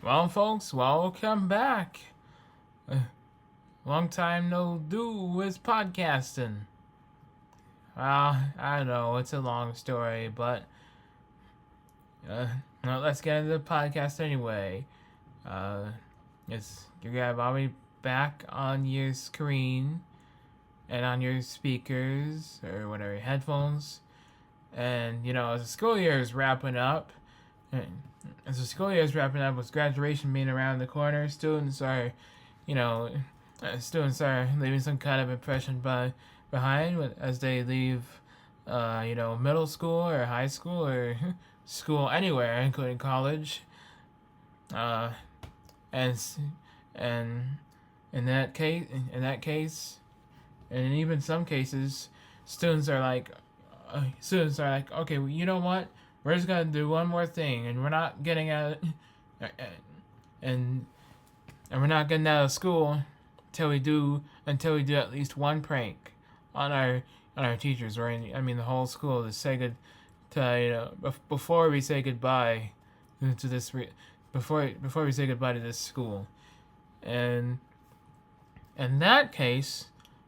Well, folks, welcome back. Uh, Long time no do with podcasting. I know it's a long story, but uh, let's get into the podcast anyway. Uh, it's you got Bobby back on your screen and on your speakers or whatever headphones, and as the school year is wrapping up. As the school year is wrapping up with graduation being around the corner, you know, students are leaving some kind of impression behind as they leave, middle school or high school or school anywhere, including college. Uh, and and in that case, and even some cases, students are like, okay, well, you know what? We're just gonna do one more thing, and we're not getting out, and and we're not getting out of school until we do at least one prank on our teachers, or the whole school to say good to before we say goodbye to this before we say goodbye to this school, and in that case,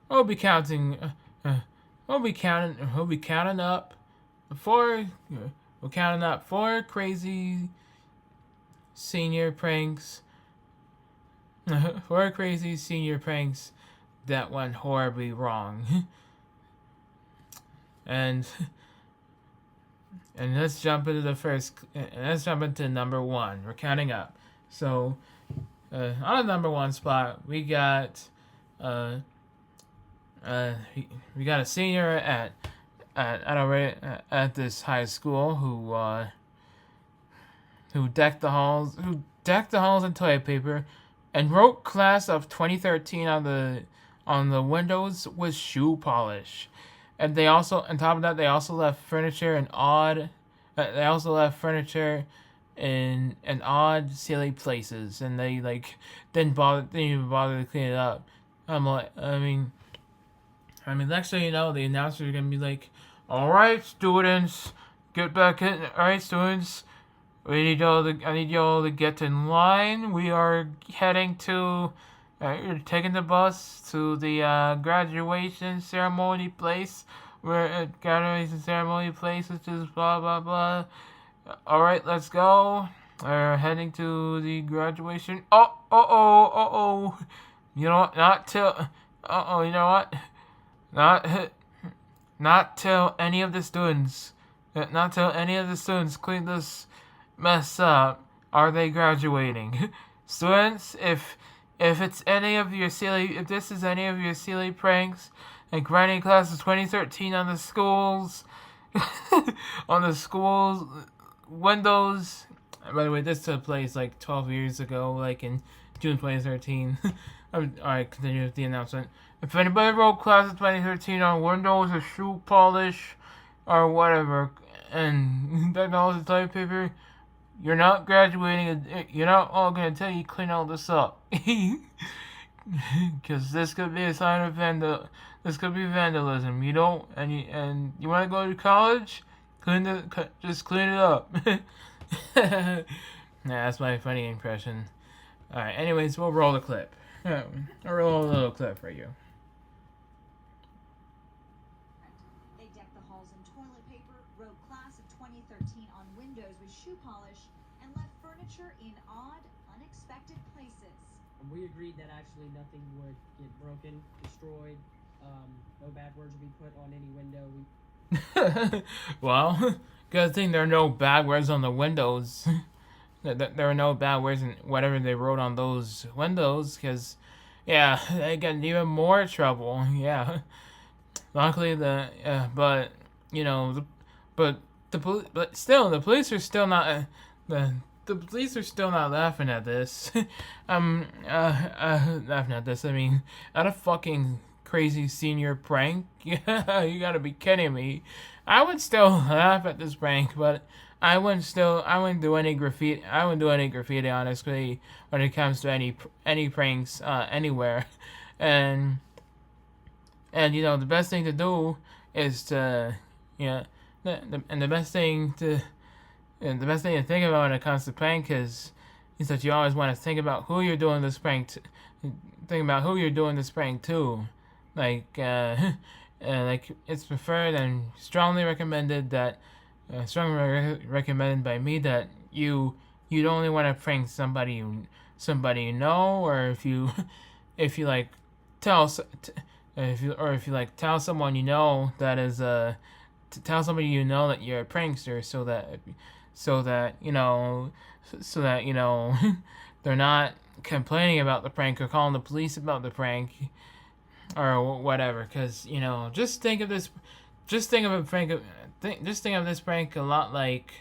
we'll be counting. We'll be counting up four. We're counting up four crazy senior pranks. Four crazy senior pranks that went horribly wrong. and let's jump into let's jump into number one. We're counting up. So on the number one spot, we got we got a senior at this high school who decked the halls in toilet paper and wrote class of 2013 on the windows with shoe polish. And they also, on top of that, they also left furniture in odd silly places, and they didn't even bother to clean it up. Next thing you know, the announcers are gonna be like, "All right, students, get back in. All right, students, I need y'all to get in line. We are heading to, you're taking the bus to the graduation ceremony place. We're at graduation ceremony place, which is blah blah blah. All right, let's go. We're heading to the graduation. Oh. You know what? Not till. You know what? Not till any of the students clean this mess up are they graduating. Students, if this is any of your silly pranks and grinding class of 2013 on the schools windows. By the way, this took place like 12 years ago, like in June 2013. Alright, continue with the announcement. If anybody wrote class of 2013 on windows or shoe polish or whatever, and technology toilet paper, you're not graduating. You're not all gonna tell you clean all this up, because this could be a sign of This could be vandalism. You don't, and you want to go to college, just clean it up. That's my funny impression. All right. Anyways, we'll roll the clip. I'll roll a little clip for you. They decked the halls in toilet paper, wrote class of 2013 on windows with shoe polish, and left furniture in odd, unexpected places. We agreed that actually nothing would get broken, destroyed, no bad words would be put on any window. Well, good thing there are no bad words on the windows. There are no bad words in whatever they wrote on those windows, because, yeah, they get in even more trouble. Yeah. Luckily, but still, the police are still not the police are still not laughing at this. Laughing at this. At a fucking crazy senior prank. Yeah, you gotta be kidding me. I would still laugh at this prank, but I wouldn't do any graffiti. I wouldn't do any graffiti, honestly, when it comes to any pranks anywhere. And the best thing to do is to the best thing to think about when it comes to prank is is that you always want to think about who you're doing this prank to. Think about who you're doing this prank to. Like, like it's preferred and strongly recommended that, recommended by me that you'd only want to prank somebody you know, or if you if you like tell if you like tell someone you know that is to tell somebody you know that you're a prankster, so that you know they're not complaining about the prank or calling the police about the prank or whatever. Because just think of this prank this prank a lot like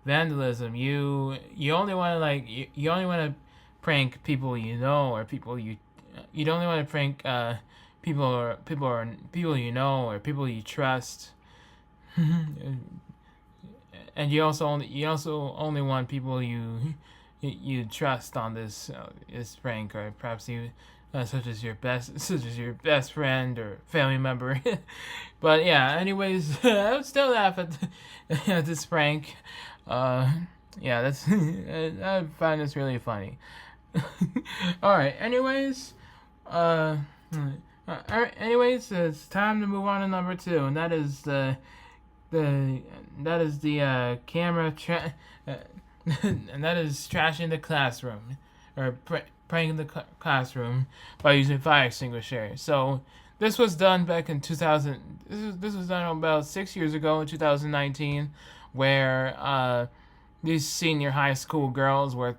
vandalism. You only want to you only want to prank people you know, or people you don't only want to prank people you know or people you trust. And you also only want people you trust on this prank, or perhaps such as your best friend or family member. But yeah, anyways, I would still laugh at this prank. Yeah, that's I find this really funny. All right. Anyways, it's time to move on to number 2, and that is the camera and that is trashing the classroom, or pranking the classroom by using fire extinguisher. So this was done back in 2000. This was done about 6 years ago in 2019, where these senior high school girls were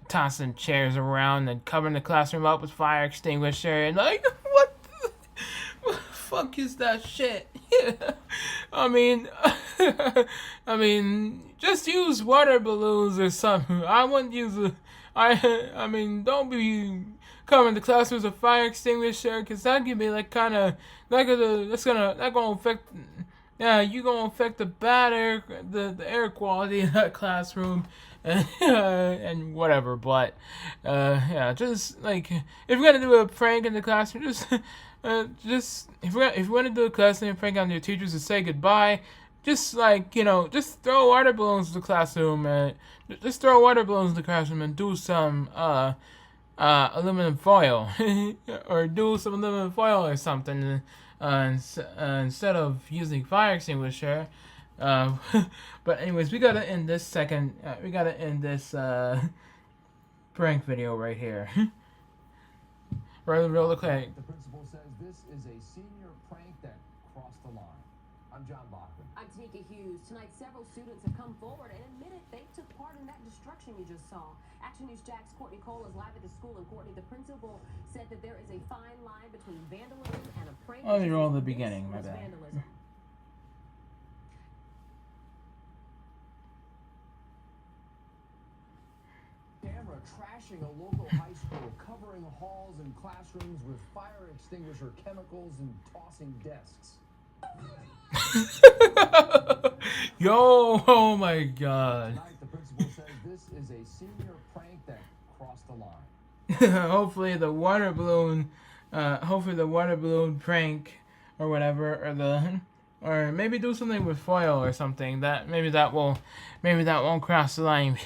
tossing chairs around and covering the classroom up with fire extinguisher, and like, what the fuck is that shit? I mean, just use water balloons or something. I wouldn't use I mean, don't be covering the classrooms with fire extinguisher, because that could be like kind of that's gonna affect. Yeah, you gonna affect the air quality in that classroom, and whatever. But yeah, just like, if you're gonna do a prank in the classroom, just if you want to do a classroom prank on your teachers to say goodbye, just just throw water balloons in the classroom, and just throw water balloons in the classroom and do some aluminum foil, or do some aluminum foil or something. Instead of using fire extinguisher. But anyways, we gotta end this prank video right here. Roll the clip. The principal says this is a senior prank that crossed the line. I'm John Bachman. I'm Tanika Hughes. Tonight, several students have come forward and admitted they took part in that destruction you just saw. Action News Jack's Courtney Cole is live at the school, and Courtney, the principal, said that there is a fine line between vandalism and a prank. Let me roll the beginning, my bad. Vandalism. Camera trashing a local high school, covering halls and classrooms with fire extinguisher chemicals and tossing desks. Yo, oh my god. Tonight, the principal says this is a senior prank that crossed the line. hopefully the water balloon prank or whatever, or maybe do something with foil or something, maybe that won't cross the line.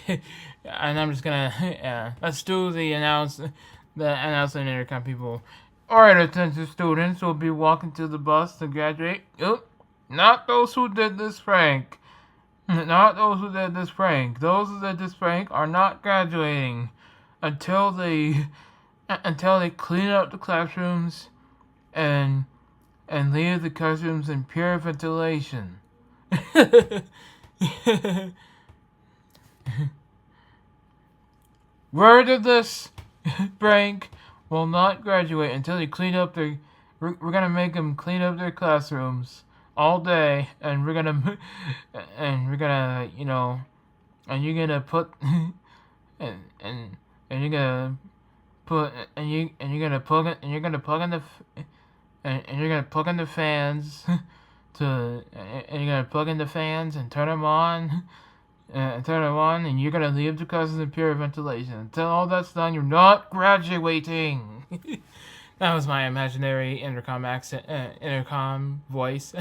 And I'm just gonna let's do the announcement intercom people. Alright, attention students, will be walking to the bus to graduate. Not those who did this prank. Not those who did this prank. Those who did this prank are not graduating until they clean up the classrooms and leave the classrooms in pure ventilation. Word of this prank will not graduate until they clean up their. We're gonna make them clean up their classrooms all day, and we're gonna and you're gonna put and you're gonna put and you're gonna plug in the fans and you're gonna plug in the fans and turn them on. And you're gonna leave the classes in pure ventilation. Until all that's done, you're not graduating. That was my imaginary intercom voice.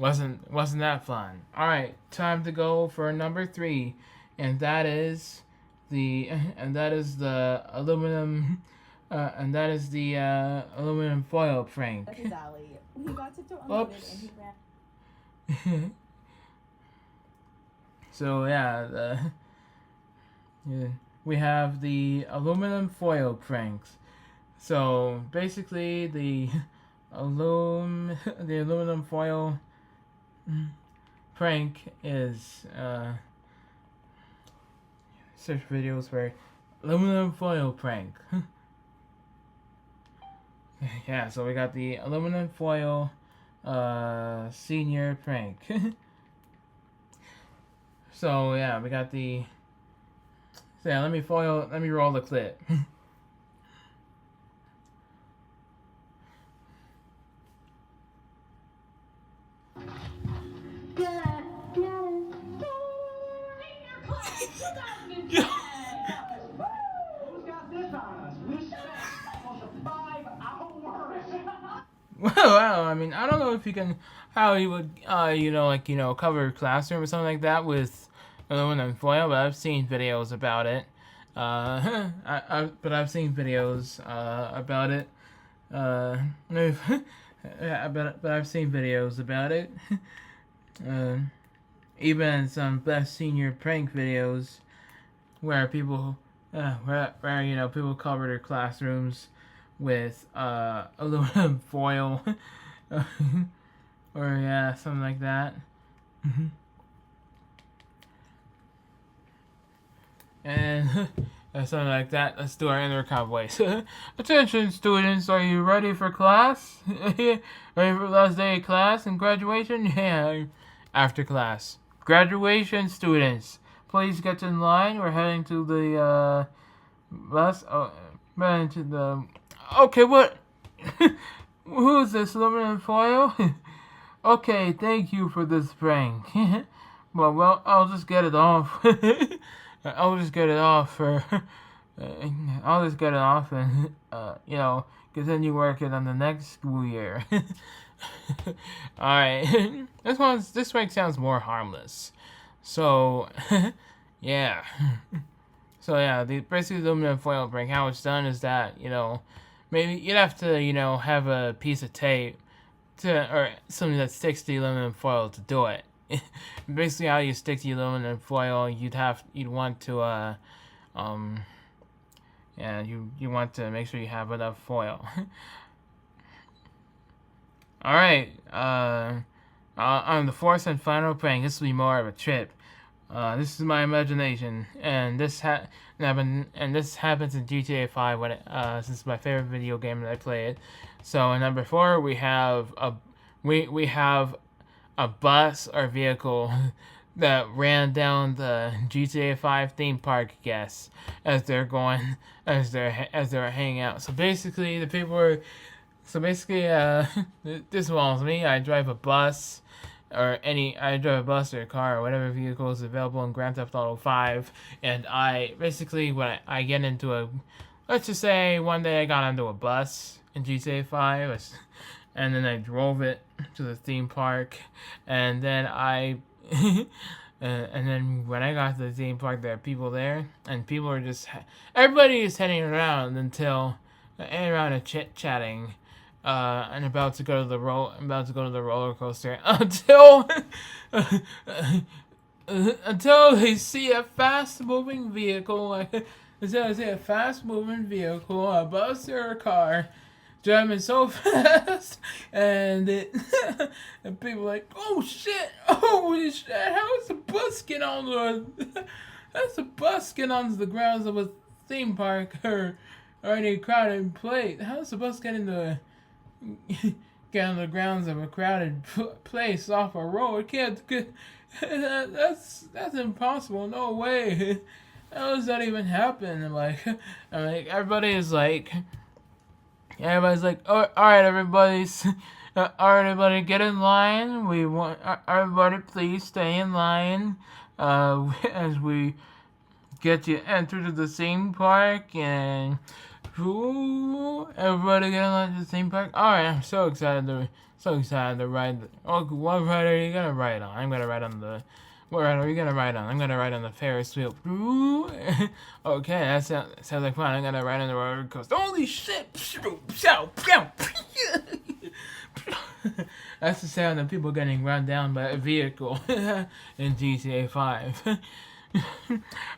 wasn't that fun. All right, time to go for number 3, and that is the aluminum aluminum foil prank. That's his alley. He got tipped unloaded and he ran. So yeah, we have the aluminum foil pranks. So basically, the aluminum foil prank is search videos for aluminum foil prank. Yeah, so we got the aluminum foil senior prank. So yeah, we got the. So yeah, let me roll the clip. Well, I mean, I don't know if you can, how you would, cover a classroom or something like that with aluminum foil, but I've seen videos about it. But I've seen videos about it. But I've seen videos about it. Even some best senior prank videos where people, people cover their classrooms with aluminum foil, or yeah, something like that. And something like that. Let's do our intercom voice. Attention, students, are you ready for class? Ready for last day of class and graduation? Yeah. After class, graduation, students, please get in line. We're heading to the bus. Heading to the. Okay, what? Who's this, aluminum foil? Okay, thank you for this prank. Well, I'll just get it off. I'll just get it off and, continue working on the next school year. Alright. This prank sounds more harmless. So, yeah. So, yeah, basically the aluminum foil prank, how it's done is that, maybe you'd have to, have a piece of tape or something that sticks to the aluminum foil to do it. Basically, how you stick the aluminum foil, you'd want to, you want to make sure you have enough foil. All right, on the fourth and final prank, this will be more of a trip. This is my imagination, and this happens in GTA 5 since it's my favorite video game that I played. So in number 4, we have we have a bus or vehicle that ran down the GTA 5 theme park guests as they're hanging out. So basically, this involves me. I drive a bus or a car or whatever vehicle is available in Grand Theft Auto 5, and when I get into let's just say one day I got onto a bus in GTA 5, and then I drove it to the theme park, and then and then when I got to the theme park, there are people there, and everybody is heading around and chit-chatting, and about to go to the roller coaster until they see a fast-moving vehicle, a bus or a car, driving so fast, and people are like, holy shit, how's the bus get onto the grounds of a theme park or any crowded place? How's the bus get on the grounds of a crowded place off a road? That's impossible, no way. How does that even happen? Everybody's like, all right, everybody, get in line. We want everybody, please stay in line as we get you entered to the theme park, and Ooh, everybody gonna like the theme park? Alright, I'm so excited to ride. Oh, what ride are you gonna ride on? I'm gonna ride on the. What ride are you gonna ride on? I'm gonna ride on the Ferris wheel. Ooh. Okay, that sounds like fun. I'm gonna ride on the roller coaster. Holy shit! That's the sound of people getting run down by a vehicle in GTA 5.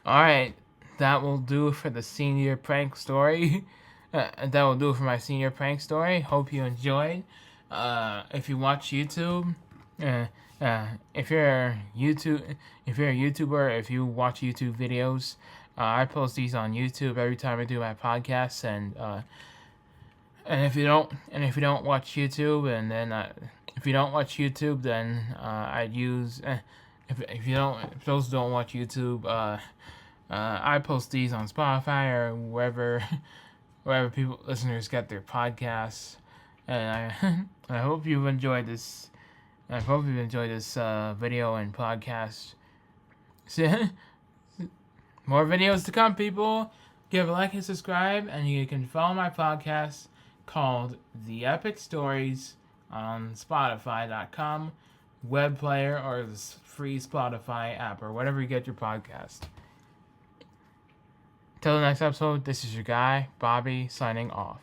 Alright, that will do for the senior prank story. That will do it for my senior prank story. Hope you enjoyed. If you watch YouTube, if you're a YouTuber, if you watch YouTube videos, I post these on YouTube every time I do my podcasts, and if you don't watch YouTube, and then if you don't watch YouTube, then I'd use if those don't watch YouTube, I post these on Spotify or wherever listeners get their podcasts, and I hope you've enjoyed this. I hope you've enjoyed this video and podcast. More videos to come, people. Give a like and subscribe, and you can follow my podcast called The Epic Stories on Spotify.com, web player, or the free Spotify app, or whatever you get your podcast. Till the next episode, this is your guy, Bobby, signing off.